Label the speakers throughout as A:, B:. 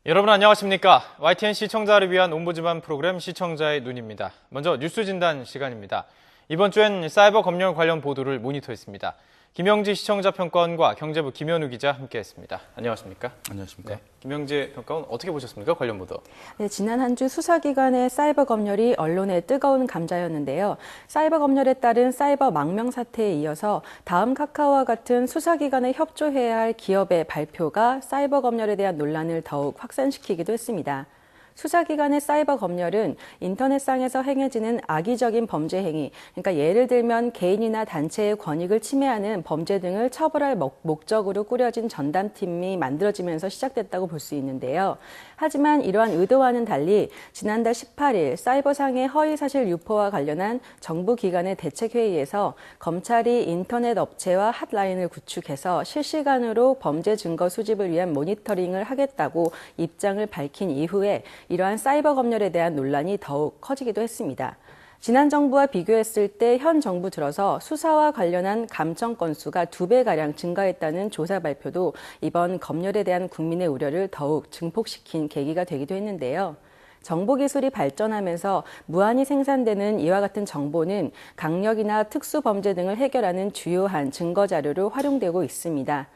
A: 여러분 안녕하십니까? YTN 시청자를 위한 옴부즈만 프로그램 시청자의 눈입니다. 먼저 뉴스 진단 시간입니다. 이번 주엔 사이버 검열 관련 보도를 모니터했습니다. 김영지 시청자 평가원과 경제부 김현우 기자 함께했습니다. 안녕하십니까?
B: 안녕하십니까?
A: 네, 김영지 평가원 어떻게 보셨습니까? 관련 보도.
C: 네, 지난 한 주 수사기관의 사이버 검열이 언론의 뜨거운 감자였는데요. 사이버 검열에 따른 사이버 망명 사태에 이어서 다음 카카오와 같은 수사기관에 협조해야 할 기업의 발표가 사이버 검열에 대한 논란을 더욱 확산시키기도 했습니다. 수사기관의 사이버 검열은 인터넷상에서 행해지는 악의적인 범죄 행위, 그러니까 예를 들면 개인이나 단체의 권익을 침해하는 범죄 등을 처벌할 목적으로 꾸려진 전담팀이 만들어지면서 시작됐다고 볼 수 있는데요. 하지만 이러한 의도와는 달리 지난달 18일 사이버상의 허위사실 유포와 관련한 정부 기관의 대책회의에서 검찰이 인터넷 업체와 핫라인을 구축해서 실시간으로 범죄 증거 수집을 위한 모니터링을 하겠다고 입장을 밝힌 이후에 이러한 사이버 검열에 대한 논란이 더욱 커지기도 했습니다. 지난 정부와 비교했을 때 현 정부 들어서 수사와 관련한 감청 건수가 2배가량 증가했다는 조사 발표도 이번 검열에 대한 국민의 우려를 더욱 증폭시킨 계기가 되기도 했는데요. 정보기술이 발전하면서 무한히 생산되는 이와 같은 정보는 강력이나 특수범죄 등을 해결하는 주요한 증거자료로 활용되고 있습니다.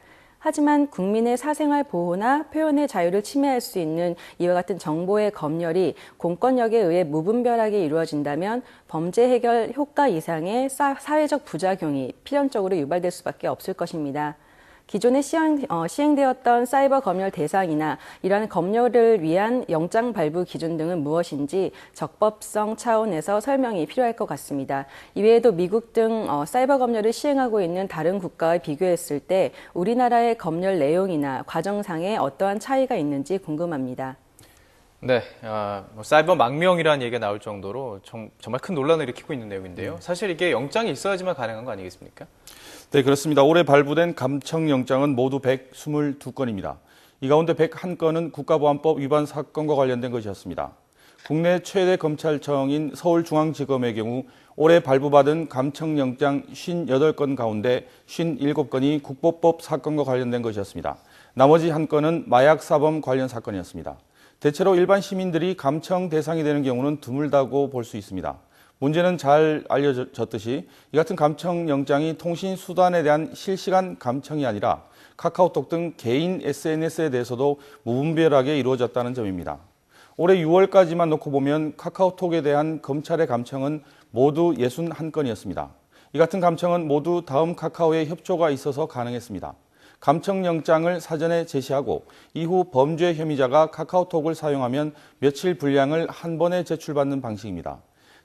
C: 하지만 국민의 사생활 보호나 표현의 자유를 침해할 수 있는 이와 같은 정보의 검열이 공권력에 의해 무분별하게 이루어진다면 범죄 해결 효과 이상의 사회적 부작용이 필연적으로 유발될 수밖에 없을 것입니다. 기존에 시행되었던 사이버 검열 대상이나 이러한 검열을 위한 영장 발부 기준 등은 무엇인지 적법성 차원에서 설명이 필요할 것 같습니다. 이외에도 미국 등 사이버 검열을 시행하고 있는 다른 국가와 비교했을 때 우리나라의 검열 내용이나 과정상에 어떠한 차이가 있는지 궁금합니다.
A: 네, 사이버 망명이라는 얘기가 나올 정도로 정말 큰 논란을 일으키고 있는 내용인데요. 사실 이게 영장이 있어야지만 가능한 거 아니겠습니까?
B: 네, 그렇습니다. 올해 발부된 감청영장은 모두 122건입니다. 이 가운데 101건은 국가보안법 위반 사건과 관련된 것이었습니다. 국내 최대 검찰청인 서울중앙지검의 경우 올해 발부받은 감청영장 58건 가운데 57건이 국보법 사건과 관련된 것이었습니다. 나머지 1건은 마약사범 관련 사건이었습니다. 대체로 일반 시민들이 감청 대상이 되는 경우는 드물다고 볼 수 있습니다. 문제는 잘 알려졌듯이 이 같은 감청영장이 통신수단에 대한 실시간 감청이 아니라 카카오톡 등 개인 SNS에 대해서도 무분별하게 이루어졌다는 점입니다. 올해 6월까지만 놓고 보면 카카오톡에 대한 검찰의 감청은 모두 61건이었습니다. 이 같은 감청은 모두 다음 카카오의 협조가 있어서 가능했습니다. 감청영장을 사전에 제시하고 이후 범죄 혐의자가 카카오톡을 사용하면 며칠 분량을 한 번에 제출받는 방식입니다.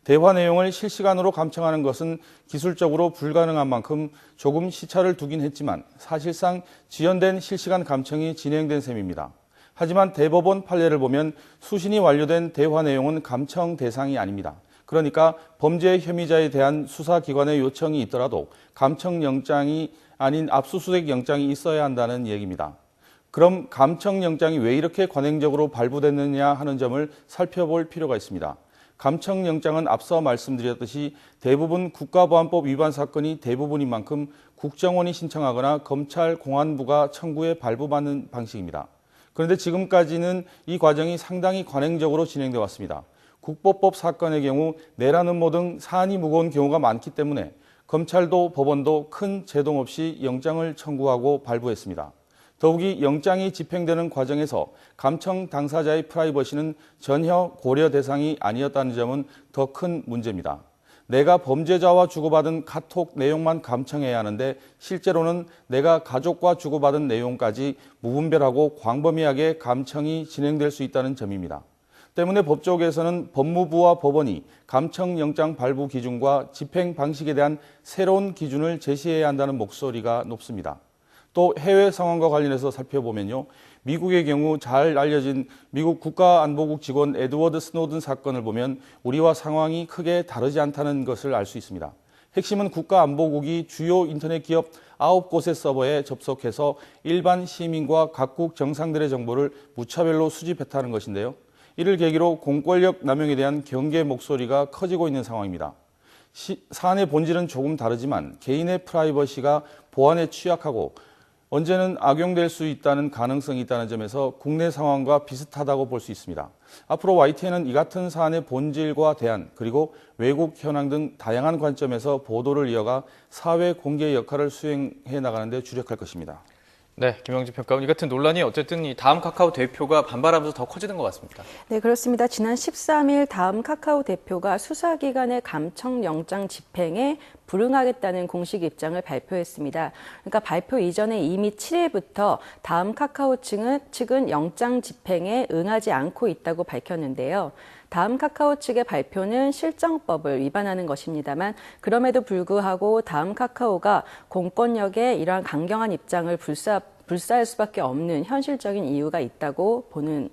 B: 대화 내용을 실시간으로 감청하는 것은 기술적으로 불가능한 만큼 조금 시차를 두긴 했지만 사실상 지연된 실시간 감청이 진행된 셈입니다. 하지만 대법원 판례를 보면 수신이 완료된 대화 내용은 감청 대상이 아닙니다. 그러니까 범죄 혐의자에 대한 수사기관의 요청이 있더라도 감청영장이 아닌 압수수색 영장이 있어야 한다는 얘기입니다. 그럼 감청영장이 왜 이렇게 관행적으로 발부됐느냐 하는 점을 살펴볼 필요가 있습니다. 감청영장은 앞서 말씀드렸듯이 대부분 국가보안법 위반 사건이 대부분인 만큼 국정원이 신청하거나 검찰 공안부가 청구해 발부받는 방식입니다. 그런데 지금까지는 이 과정이 상당히 관행적으로 진행되어 왔습니다. 국보법 사건의 경우 내란 음모 등 사안이 무거운 경우가 많기 때문에 검찰도 법원도 큰 제동 없이 영장을 청구하고 발부했습니다. 더욱이 영장이 집행되는 과정에서 감청 당사자의 프라이버시는 전혀 고려 대상이 아니었다는 점은 더 큰 문제입니다. 내가 범죄자와 주고받은 카톡 내용만 감청해야 하는데 실제로는 내가 가족과 주고받은 내용까지 무분별하고 광범위하게 감청이 진행될 수 있다는 점입니다. 때문에 법조계에서는 법무부와 법원이 감청영장 발부 기준과 집행 방식에 대한 새로운 기준을 제시해야 한다는 목소리가 높습니다. 또 해외 상황과 관련해서 살펴보면요. 미국의 경우 잘 알려진 미국 국가안보국 직원 에드워드 스노든 사건을 보면 우리와 상황이 크게 다르지 않다는 것을 알 수 있습니다. 핵심은 국가안보국이 주요 인터넷 기업 9곳의 서버에 접속해서 일반 시민과 각국 정상들의 정보를 무차별로 수집했다는 것인데요. 이를 계기로 공권력 남용에 대한 경계 목소리가 커지고 있는 상황입니다. 사안의 본질은 조금 다르지만 개인의 프라이버시가 보안에 취약하고 언제는 악용될 수 있다는 가능성이 있다는 점에서 국내 상황과 비슷하다고 볼 수 있습니다. 앞으로 YTN은 이 같은 사안의 본질과 대안, 그리고 외국 현황 등 다양한 관점에서 보도를 이어가 사회 공개 역할을 수행해 나가는 데 주력할 것입니다.
A: 네, 김영지 평가원, 이 같은 논란이 어쨌든 이 다음 카카오 대표가 반발하면서 더 커지는 것 같습니다.
C: 네, 그렇습니다. 지난 13일 다음 카카오 대표가 수사기관의 감청영장 집행에 불응하겠다는 공식 입장을 발표했습니다. 그러니까 발표 이전에 이미 7일부터 다음 카카오 측은 영장 집행에 응하지 않고 있다고 밝혔는데요. 다음 카카오 측의 발표는 실정법을 위반하는 것입니다만 그럼에도 불구하고 다음 카카오가 공권력에 이러한 강경한 입장을 불사할 수밖에 없는 현실적인 이유가 있다고 보는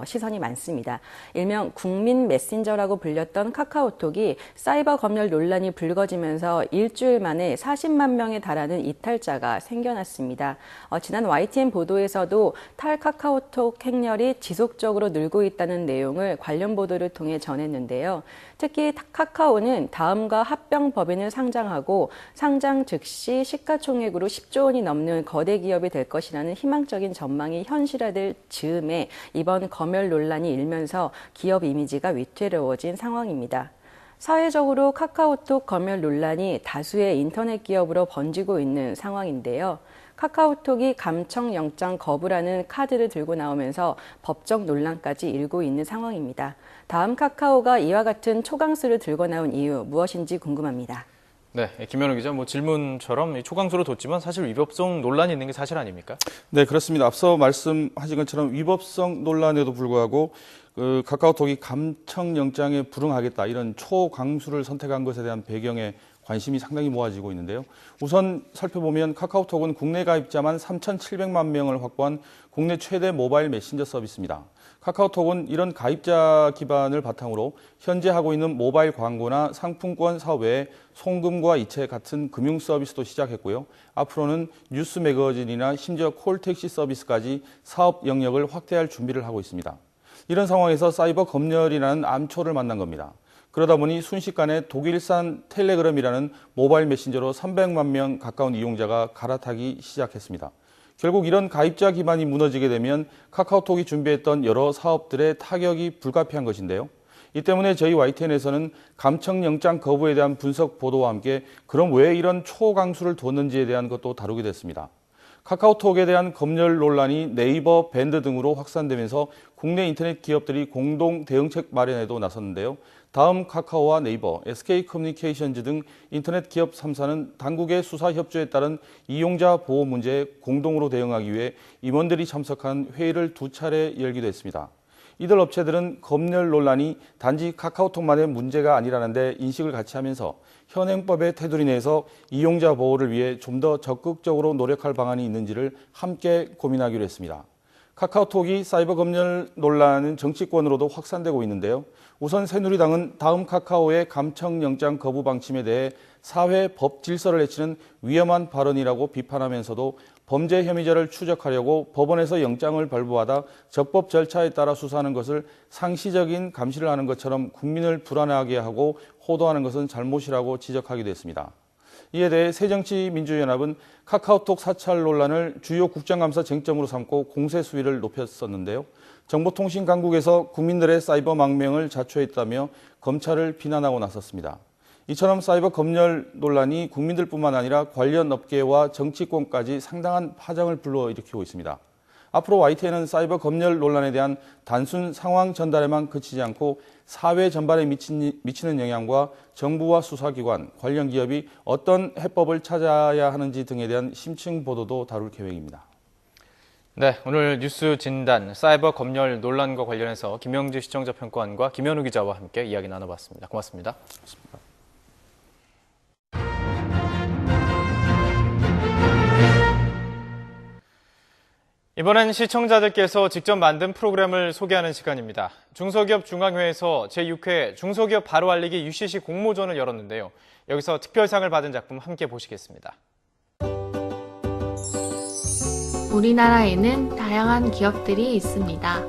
C: 시선이 많습니다. 일명 국민 메신저라고 불렸던 카카오톡이 사이버 검열 논란이 불거지면서 일주일 만에 40만 명에 달하는 이탈자가 생겨났습니다. 지난 YTN 보도에서도 탈카카오톡 행렬이 지속적으로 늘고 있다는 내용을 관련 보도를 통해 전했는데요. 특히 카카오는 다음과 합병 법인을 상장하고 상장 즉시 시가총액으로 10조 원이 넘는 거대 기업이 될 것이라는 희망적인 전망이 현실화될 즈음에 이번 검열 논란이 일면서 기업 이미지가 위태로워진 상황입니다. 사회적으로 카카오톡 검열 논란이 다수의 인터넷 기업으로 번지고 있는 상황인데요. 카카오톡이 감청영장 거부라는 카드를 들고 나오면서 법적 논란까지 일고 있는 상황입니다. 다음 카카오가 이와 같은 초강수를 들고 나온 이유 무엇인지 궁금합니다.
A: 네, 김현우 기자, 질문처럼 초강수로 뒀지만 사실 위법성 논란이 있는 게 사실 아닙니까?
B: 네, 그렇습니다. 앞서 말씀하신 것처럼 위법성 논란에도 불구하고 카카오톡이 감청영장에 불응하겠다 이런 초강수를 선택한 것에 대한 배경에 관심이 상당히 모아지고 있는데요. 우선 살펴보면 카카오톡은 국내 가입자만 3,700만 명을 확보한 국내 최대 모바일 메신저 서비스입니다. 카카오톡은 이런 가입자 기반을 바탕으로 현재 하고 있는 모바일 광고나 상품권 사업 외에 송금과 이체 같은 금융 서비스도 시작했고요. 앞으로는 뉴스 매거진이나 심지어 콜택시 서비스까지 사업 영역을 확대할 준비를 하고 있습니다. 이런 상황에서 사이버 검열이라는 암초를 만난 겁니다. 그러다 보니 순식간에 독일산 텔레그램이라는 모바일 메신저로 300만 명 가까운 이용자가 갈아타기 시작했습니다. 결국 이런 가입자 기반이 무너지게 되면 카카오톡이 준비했던 여러 사업들의 타격이 불가피한 것인데요. 이 때문에 저희 YTN에서는 감청영장 거부에 대한 분석 보도와 함께 그럼 왜 이런 초강수를 뒀는지에 대한 것도 다루게 됐습니다. 카카오톡에 대한 검열 논란이 네이버, 밴드 등으로 확산되면서 국내 인터넷 기업들이 공동 대응책 마련에도 나섰는데요. 다음 카카오와 네이버, SK커뮤니케이션즈 등 인터넷 기업 3사는 당국의 수사 협조에 따른 이용자 보호 문제에 공동으로 대응하기 위해 임원들이 참석한 회의를 2차례 열기도 했습니다. 이들 업체들은 검열 논란이 단지 카카오톡만의 문제가 아니라는 데 인식을 같이 하면서 현행법의 테두리 내에서 이용자 보호를 위해 좀 더 적극적으로 노력할 방안이 있는지를 함께 고민하기로 했습니다. 카카오톡이 사이버 검열 논란은 정치권으로도 확산되고 있는데요. 우선 새누리당은 다음 카카오의 감청영장 거부 방침에 대해 사회 법 질서를 해치는 위험한 발언이라고 비판하면서도 범죄 혐의자를 추적하려고 법원에서 영장을 발부받아 적법 절차에 따라 수사하는 것을 상시적인 감시를 하는 것처럼 국민을 불안해하게 하고 호도하는 것은 잘못이라고 지적하기도 했습니다. 이에 대해 새정치민주연합은 카카오톡 사찰 논란을 주요 국정감사 쟁점으로 삼고 공세 수위를 높였었는데요. 정보통신당국에서 국민들의 사이버 망명을 자초했다며 검찰을 비난하고 나섰습니다. 이처럼 사이버 검열 논란이 국민들뿐만 아니라 관련 업계와 정치권까지 상당한 파장을 불러일으키고 있습니다. 앞으로 YTN은 사이버 검열 논란에 대한 단순 상황 전달에만 그치지 않고 사회 전반에 미치는 영향과 정부와 수사기관, 관련 기업이 어떤 해법을 찾아야 하는지 등에 대한 심층 보도도 다룰 계획입니다.
A: 네, 오늘 뉴스 진단, 사이버 검열 논란과 관련해서 김영지 시청자 평가원과 김현우 기자와 함께 이야기 나눠봤습니다. 고맙습니다.
B: 고맙습니다.
A: 이번엔 시청자들께서 직접 만든 프로그램을 소개하는 시간입니다. 중소기업 중앙회에서 제6회 중소기업 바로 알리기 UCC 공모전을 열었는데요. 여기서 특별상을 받은 작품 함께 보시겠습니다.
D: 우리나라에는 다양한 기업들이 있습니다.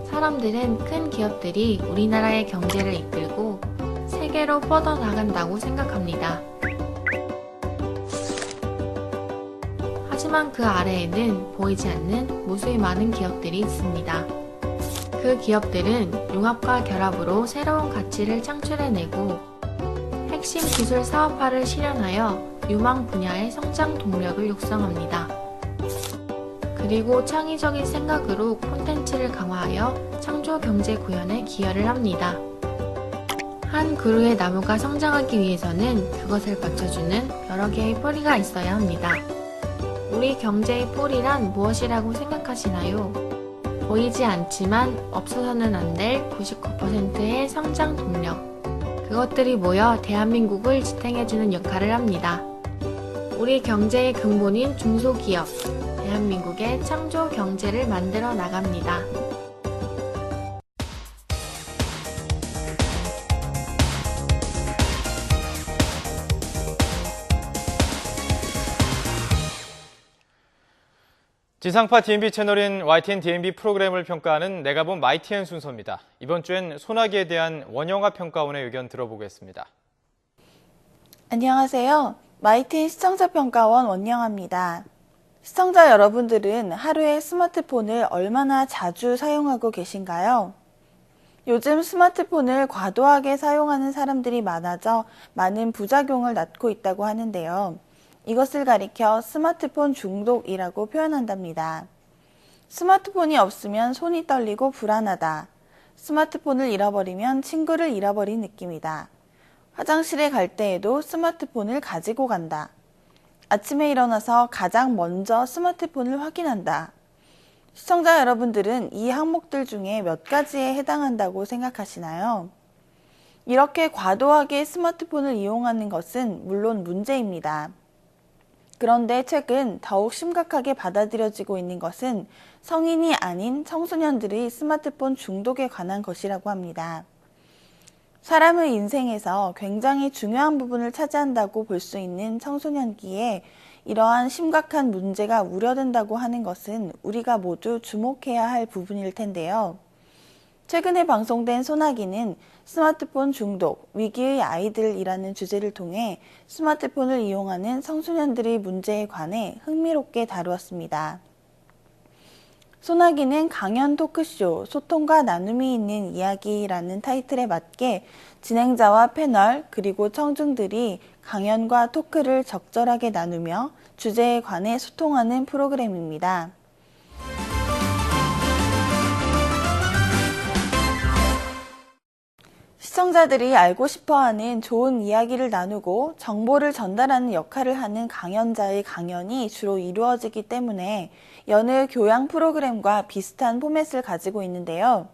D: 사람들은 큰 기업들이 우리나라의 경제를 이끌고 세계로 뻗어나간다고 생각합니다. 하지만 그 아래에는 보이지 않는 무수히 많은 기업들이 있습니다. 그 기업들은 융합과 결합으로 새로운 가치를 창출해내고 핵심 기술 사업화를 실현하여 유망 분야의 성장 동력을 육성합니다. 그리고 창의적인 생각으로 콘텐츠를 강화하여 창조 경제 구현에 기여를 합니다. 한 그루의 나무가 성장하기 위해서는 그것을 받쳐주는 여러 개의 뿌리가 있어야 합니다. 우리 경제의 뿌리란 무엇이라고 생각하시나요? 보이지 않지만 없어서는 안 될 99%의 성장 동력. 그것들이 모여 대한민국을 지탱해주는 역할을 합니다. 우리 경제의 근본인 중소기업, 대한민국의 창조 경제를 만들어 나갑니다.
A: 지상파 DMB 채널인 YTN DMB 프로그램을 평가하는 내가 본 YTN 순서입니다. 이번 주엔 소나기에 대한 원영아 평가원의 의견 들어보겠습니다.
E: 안녕하세요. YTN 시청자평가원 원영아입니다. 시청자 여러분들은 하루에 스마트폰을 얼마나 자주 사용하고 계신가요? 요즘 스마트폰을 과도하게 사용하는 사람들이 많아져 많은 부작용을 낳고 있다고 하는데요. 이것을 가리켜 스마트폰 중독이라고 표현한답니다. 스마트폰이 없으면 손이 떨리고 불안하다. 스마트폰을 잃어버리면 친구를 잃어버린 느낌이다. 화장실에 갈 때에도 스마트폰을 가지고 간다. 아침에 일어나서 가장 먼저 스마트폰을 확인한다. 시청자 여러분들은 이 항목들 중에 몇 가지에 해당한다고 생각하시나요? 이렇게 과도하게 스마트폰을 이용하는 것은 물론 문제입니다. 그런데 최근 더욱 심각하게 받아들여지고 있는 것은 성인이 아닌 청소년들의 스마트폰 중독에 관한 것이라고 합니다. 사람의 인생에서 굉장히 중요한 부분을 차지한다고 볼 수 있는 청소년기에 이러한 심각한 문제가 우려된다고 하는 것은 우리가 모두 주목해야 할 부분일 텐데요. 최근에 방송된 소나기는 스마트폰 중독, 위기의 아이들이라는 주제를 통해 스마트폰을 이용하는 청소년들의 문제에 관해 흥미롭게 다루었습니다. 소나기는 강연 토크쇼, 소통과 나눔이 있는 이야기라는 타이틀에 맞게 진행자와 패널 그리고 청중들이 강연과 토크를 적절하게 나누며 주제에 관해 소통하는 프로그램입니다. 시청자들이 알고 싶어하는 좋은 이야기를 나누고 정보를 전달하는 역할을 하는 강연자의 강연이 주로 이루어지기 때문에 여느 교양 프로그램과 비슷한 포맷을 가지고 있는데요.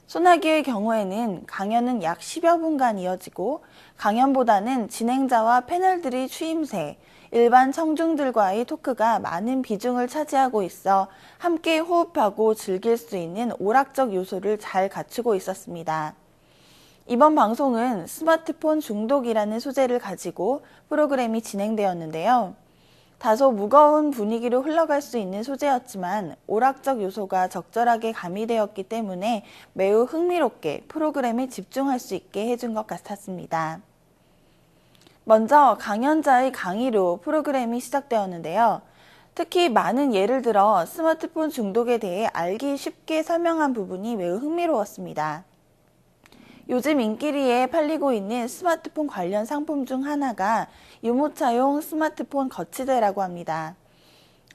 E: 소나기의 경우에는 강연은 약 10여 분간 이어지고 강연보다는 진행자와 패널들의 추임새, 일반 청중들과의 토크가 많은 비중을 차지하고 있어 함께 호흡하고 즐길 수 있는 오락적 요소를 잘 갖추고 있었습니다. 이번 방송은 스마트폰 중독이라는 소재를 가지고 프로그램이 진행되었는데요. 다소 무거운 분위기로 흘러갈 수 있는 소재였지만 오락적 요소가 적절하게 가미되었기 때문에 매우 흥미롭게 프로그램에 집중할 수 있게 해준 것 같았습니다. 먼저 강연자의 강의로 프로그램이 시작되었는데요. 특히 많은 예를 들어 스마트폰 중독에 대해 알기 쉽게 설명한 부분이 매우 흥미로웠습니다. 요즘 인기리에 팔리고 있는 스마트폰 관련 상품 중 하나가 유모차용 스마트폰 거치대라고 합니다.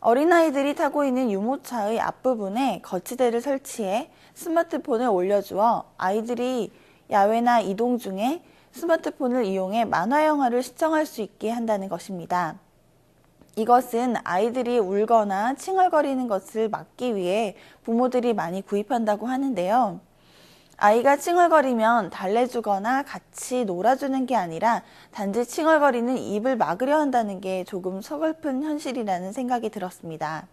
E: 어린아이들이 타고 있는 유모차의 앞부분에 거치대를 설치해 스마트폰을 올려주어 아이들이 야외나 이동 중에 스마트폰을 이용해 만화 영화를 시청할 수 있게 한다는 것입니다. 이것은 아이들이 울거나 칭얼거리는 것을 막기 위해 부모들이 많이 구입한다고 하는데요. 아이가 칭얼거리면 달래주거나 같이 놀아주는 게 아니라 단지 칭얼거리는 입을 막으려 한다는 게 조금 서글픈 현실이라는 생각이 들었습니다.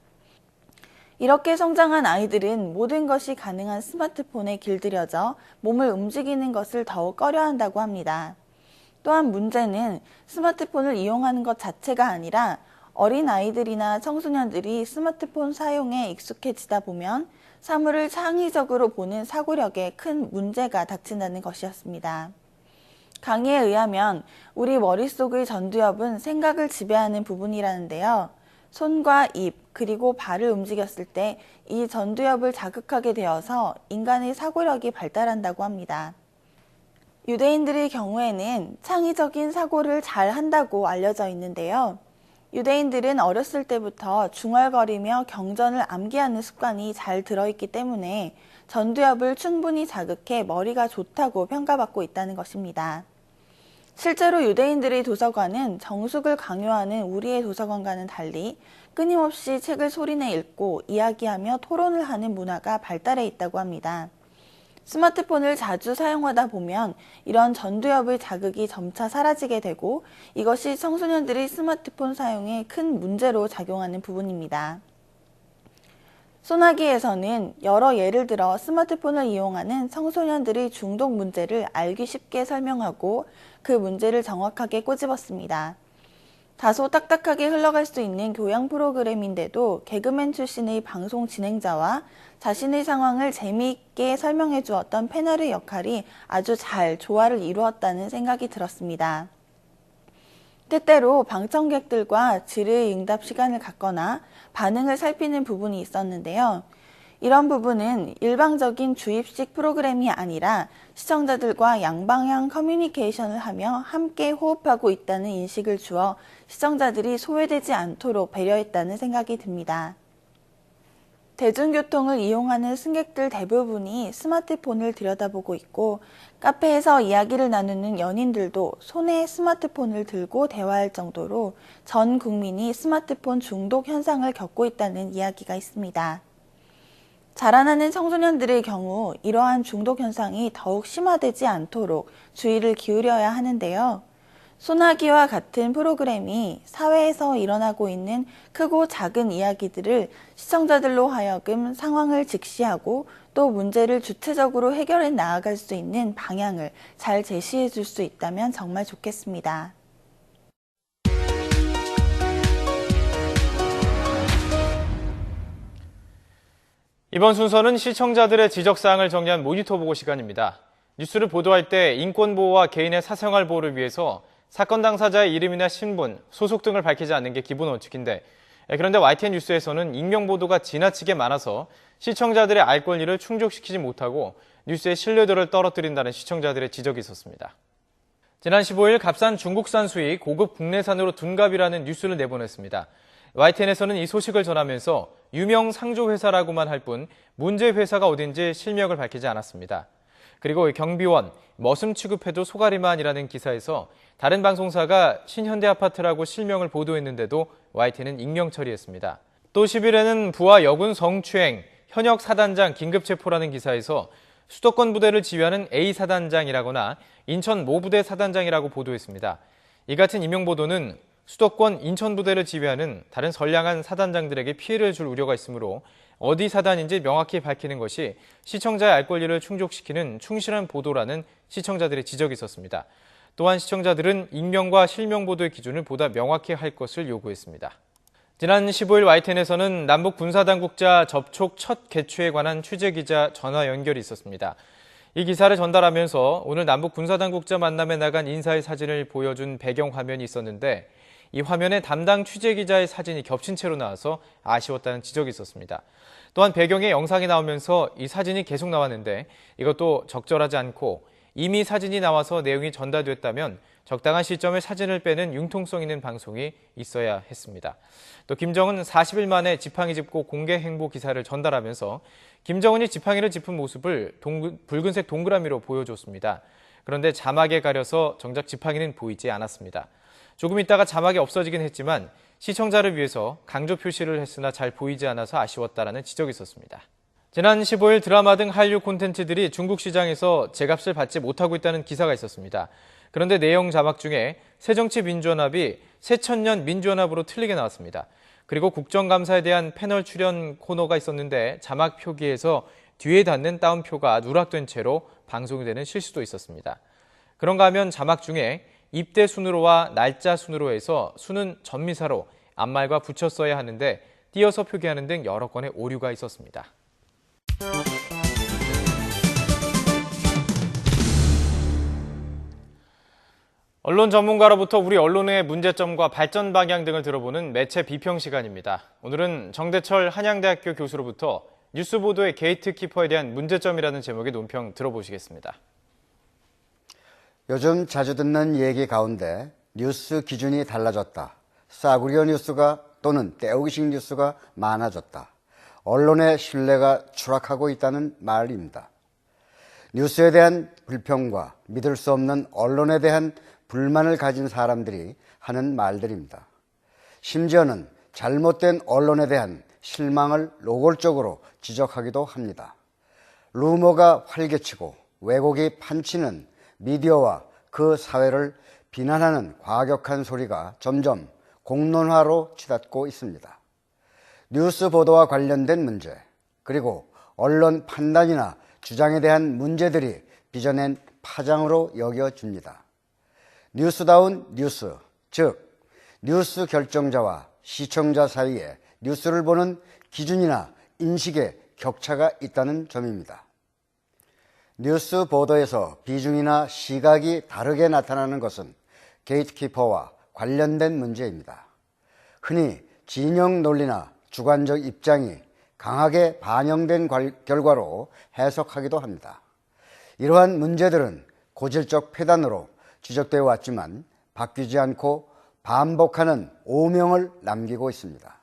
E: 이렇게 성장한 아이들은 모든 것이 가능한 스마트폰에 길들여져 몸을 움직이는 것을 더욱 꺼려한다고 합니다. 또한 문제는 스마트폰을 이용하는 것 자체가 아니라 어린 아이들이나 청소년들이 스마트폰 사용에 익숙해지다 보면 사물을 창의적으로 보는 사고력에 큰 문제가 닥친다는 것이었습니다. 강의에 의하면 우리 머릿속의 전두엽은 생각을 지배하는 부분이라는데요. 손과 입, 그리고 발을 움직였을 때 이 전두엽을 자극하게 되어서 인간의 사고력이 발달한다고 합니다. 유대인들의 경우에는 창의적인 사고를 잘 한다고 알려져 있는데요. 유대인들은 어렸을 때부터 중얼거리며 경전을 암기하는 습관이 잘 들어있기 때문에 전두엽을 충분히 자극해 머리가 좋다고 평가받고 있다는 것입니다. 실제로 유대인들의 도서관은 정숙을 강요하는 우리의 도서관과는 달리 끊임없이 책을 소리내 읽고 이야기하며 토론을 하는 문화가 발달해 있다고 합니다. 스마트폰을 자주 사용하다 보면 이런 전두엽의 자극이 점차 사라지게 되고 이것이 청소년들의 스마트폰 사용에 큰 문제로 작용하는 부분입니다. 소나기에서는 여러 예를 들어 스마트폰을 이용하는 청소년들의 중독 문제를 알기 쉽게 설명하고 그 문제를 정확하게 꼬집었습니다. 다소 딱딱하게 흘러갈 수 있는 교양 프로그램인데도 개그맨 출신의 방송 진행자와 자신의 상황을 재미있게 설명해 주었던 패널의 역할이 아주 잘 조화를 이루었다는 생각이 들었습니다. 때때로 방청객들과 질의응답 시간을 갖거나 반응을 살피는 부분이 있었는데요. 이런 부분은 일방적인 주입식 프로그램이 아니라 시청자들과 양방향 커뮤니케이션을 하며 함께 호흡하고 있다는 인식을 주어 시청자들이 소외되지 않도록 배려했다는 생각이 듭니다. 대중교통을 이용하는 승객들 대부분이 스마트폰을 들여다보고 있고 카페에서 이야기를 나누는 연인들도 손에 스마트폰을 들고 대화할 정도로 전 국민이 스마트폰 중독 현상을 겪고 있다는 이야기가 있습니다. 자라나는 청소년들의 경우 이러한 중독 현상이 더욱 심화되지 않도록 주의를 기울여야 하는데요. 소나기와 같은 프로그램이 사회에서 일어나고 있는 크고 작은 이야기들을 시청자들로 하여금 상황을 직시하고 또 문제를 주체적으로 해결해 나아갈 수 있는 방향을 잘 제시해 줄 수 있다면 정말 좋겠습니다.
A: 이번 순서는 시청자들의 지적사항을 정리한 모니터 보고 시간입니다. 뉴스를 보도할 때 인권보호와 개인의 사생활 보호를 위해서 사건 당사자의 이름이나 신분, 소속 등을 밝히지 않는 게 기본 원칙인데 그런데 YTN 뉴스에서는 익명 보도가 지나치게 많아서 시청자들의 알 권리를 충족시키지 못하고 뉴스의 신뢰도를 떨어뜨린다는 시청자들의 지적이 있었습니다. 지난 15일 값싼 중국산 수입 고급 국내산으로 둔갑이라는 뉴스를 내보냈습니다. YTN에서는 이 소식을 전하면서 유명 상조회사라고만 할 뿐 문제 회사가 어딘지 실명을 밝히지 않았습니다. 그리고 경비원, 머슴 취급해도 소가리만이라는 기사에서 다른 방송사가 신현대 아파트라고 실명을 보도했는데도 YTN은 익명 처리했습니다. 또 10일에는 부하 여군 성추행, 현역 사단장 긴급체포라는 기사에서 수도권 부대를 지휘하는 A 사단장이라거나 인천 모부대 사단장이라고 보도했습니다. 이 같은 익명 보도는 수도권 인천 부대를 지휘하는 다른 선량한 사단장들에게 피해를 줄 우려가 있으므로 어디 사단인지 명확히 밝히는 것이 시청자의 알 권리를 충족시키는 충실한 보도라는 시청자들의 지적이 있었습니다. 또한 시청자들은 익명과 실명 보도의 기준을 보다 명확히 할 것을 요구했습니다. 지난 15일 YTN에서는 남북 군사당국자 접촉 첫 개최에 관한 취재기자 전화 연결이 있었습니다. 이 기사를 전달하면서 오늘 남북 군사당국자 만남에 나간 인사의 사진을 보여준 배경 화면이 있었는데 이 화면에 담당 취재기자의 사진이 겹친 채로 나와서 아쉬웠다는 지적이 있었습니다. 또한 배경에 영상이 나오면서 이 사진이 계속 나왔는데 이것도 적절하지 않고 이미 사진이 나와서 내용이 전달됐다면 적당한 시점에 사진을 빼는 융통성 있는 방송이 있어야 했습니다. 또 김정은 40일 만에 지팡이 짚고 공개 행보 기사를 전달하면서 김정은이 지팡이를 짚은 모습을 붉은색 동그라미로 보여줬습니다. 그런데 자막에 가려서 정작 지팡이는 보이지 않았습니다. 조금 있다가 자막이 없어지긴 했지만 시청자를 위해서 강조 표시를 했으나 잘 보이지 않아서 아쉬웠다라는 지적이 있었습니다. 지난 15일 드라마 등 한류 콘텐츠들이 중국 시장에서 제값을 받지 못하고 있다는 기사가 있었습니다. 그런데 내용 자막 중에 새정치민주연합이 새천년 민주연합으로 틀리게 나왔습니다. 그리고 국정감사에 대한 패널 출연 코너가 있었는데 자막 표기에서 뒤에 닿는 따옴표가 누락된 채로 방송이 되는 실수도 있었습니다. 그런가 하면 자막 중에 입대 순으로와 날짜 순으로 해서 순은 전미사로 앞말과 붙여 써야 하는데 띄어서 표기하는 등 여러 건의 오류가 있었습니다. 언론 전문가로부터 우리 언론의 문제점과 발전 방향 등을 들어보는 매체 비평 시간입니다. 오늘은 정대철 한양대학교 교수로부터 뉴스 보도의 게이트키퍼에 대한 문제점이라는 제목의 논평 들어보시겠습니다.
F: 요즘 자주 듣는 얘기 가운데 뉴스 기준이 달라졌다. 싸구려 뉴스가 또는 때우기식 뉴스가 많아졌다. 언론의 신뢰가 추락하고 있다는 말입니다. 뉴스에 대한 불평과 믿을 수 없는 언론에 대한 불만을 가진 사람들이 하는 말들입니다. 심지어는 잘못된 언론에 대한 실망을 노골적으로 지적하기도 합니다. 루머가 활개치고 왜곡이 판치는 미디어와 그 사회를 비난하는 과격한 소리가 점점 공론화로 치닫고 있습니다. 뉴스 보도와 관련된 문제, 그리고 언론 판단이나 주장에 대한 문제들이 빚어낸 파장으로 여겨집니다. 뉴스다운 뉴스, 즉 뉴스 결정자와 시청자 사이에 뉴스를 보는 기준이나 인식의 격차가 있다는 점입니다. 뉴스 보도에서 비중이나 시각이 다르게 나타나는 것은 게이트키퍼와 관련된 문제입니다. 흔히 진영 논리나 주관적 입장이 강하게 반영된 결과로 해석하기도 합니다. 이러한 문제들은 고질적 폐단으로 지적되어 왔지만 바뀌지 않고 반복하는 오명을 남기고 있습니다.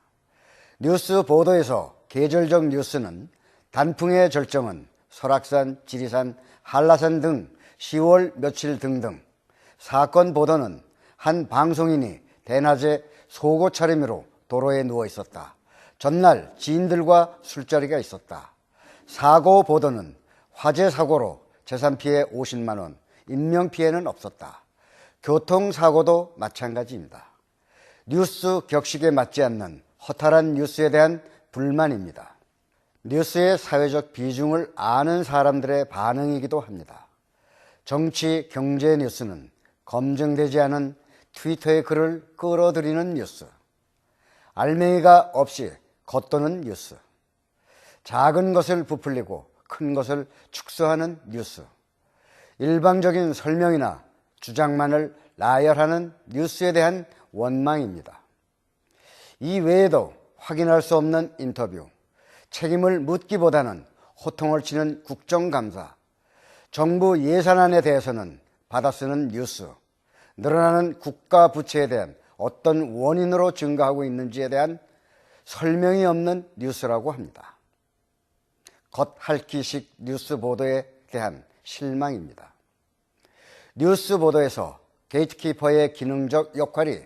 F: 뉴스 보도에서 계절적 뉴스는 단풍의 절정은 설악산, 지리산, 한라산 등 10월 며칠 등등, 사건 보도는 한 방송인이 대낮에 속옷 차림으로 도로에 누워 있었다. 전날 지인들과 술자리가 있었다. 사고 보도는 화재 사고로 재산 피해 50만 원, 인명 피해는 없었다. 교통사고도 마찬가지입니다. 뉴스 격식에 맞지 않는 허탈한 뉴스에 대한 불만입니다. 뉴스의 사회적 비중을 아는 사람들의 반응이기도 합니다. 정치, 경제 뉴스는 검증되지 않은 트위터의 글을 끌어들이는 뉴스, 알맹이가 없이 겉도는 뉴스, 작은 것을 부풀리고 큰 것을 축소하는 뉴스, 일방적인 설명이나 주장만을 나열하는 뉴스에 대한 원망입니다. 이 외에도 확인할 수 없는 인터뷰, 책임을 묻기보다는 호통을 치는 국정감사, 정부 예산안에 대해서는 받아쓰는 뉴스, 늘어나는 국가 부채에 대한 어떤 원인으로 증가하고 있는지에 대한 설명이 없는 뉴스라고 합니다. 겉핥기식 뉴스 보도에 대한 실망입니다. 뉴스 보도에서 게이트키퍼의 기능적 역할이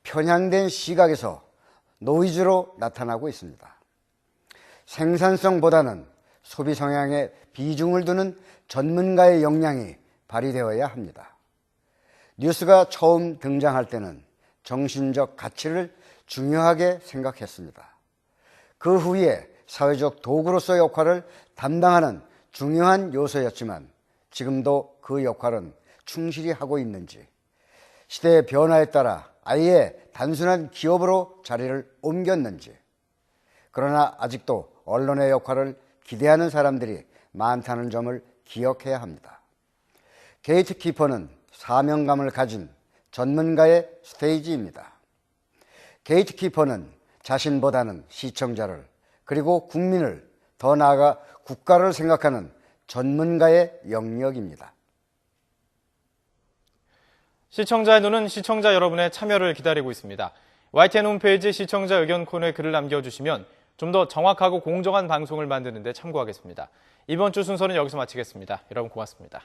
F: 편향된 시각에서 노이즈로 나타나고 있습니다. 생산성보다는 소비 성향에 비중을 두는 전문가의 역량이 발휘되어야 합니다. 뉴스가 처음 등장할 때는 정신적 가치를 중요하게 생각했습니다. 그 후에 사회적 도구로서의 역할을 담당하는 중요한 요소였지만 지금도 그 역할은 충실히 하고 있는지, 시대의 변화에 따라 아예 단순한 기업으로 자리를 옮겼는지, 그러나 아직도 언론의 역할을 기대하는 사람들이 많다는 점을 기억해야 합니다. 게이트키퍼는 사명감을 가진 전문가의 스테이지입니다. 게이트키퍼는 자신보다는 시청자를, 그리고 국민을, 더 나아가 국가를 생각하는 전문가의 영역입니다.
A: 시청자의 눈은 시청자 여러분의 참여를 기다리고 있습니다. YTN 홈페이지 시청자 의견 코너에 글을 남겨주시면 좀 더 정확하고 공정한 방송을 만드는 데 참고하겠습니다. 이번 주 순서는 여기서 마치겠습니다. 여러분 고맙습니다.